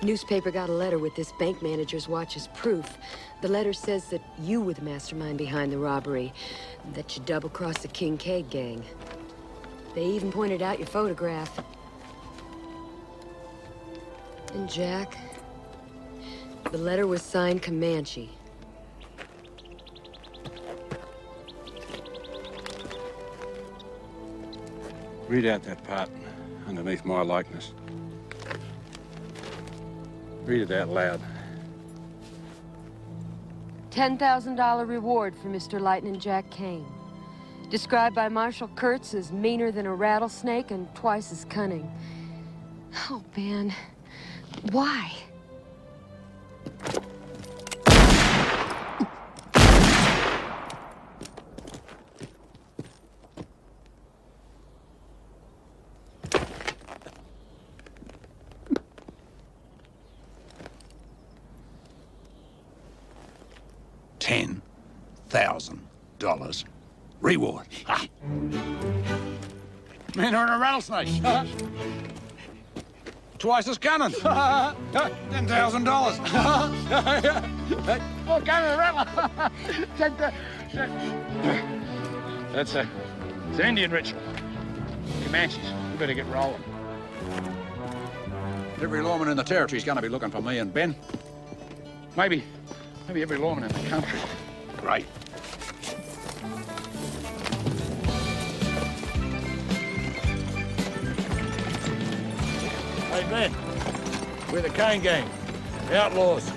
Newspaper got a letter with this bank manager's watch as proof. The letter says that you were the mastermind behind the robbery, that you double-crossed the Kincaid gang. They even pointed out your photograph. And Jack, the letter was signed Comanche. Read out that part underneath my likeness. Read it out loud. $10,000 reward for Mr. Lightning Jack Kane. Described by Marshal Kurtz as meaner than a rattlesnake and twice as cunning. Oh, Ben. Why? $10,000 reward. Ha! Man are in a rattlesnake. Twice as cunning. $10,000. More cunning than rattle. It's an Indian ritual. Comanches, we better get rolling. Every lawman in the territory's gonna be looking for me and Ben. Maybe every lawman in the country. Great. Hey, Ben, we're the Kane gang, the outlaws.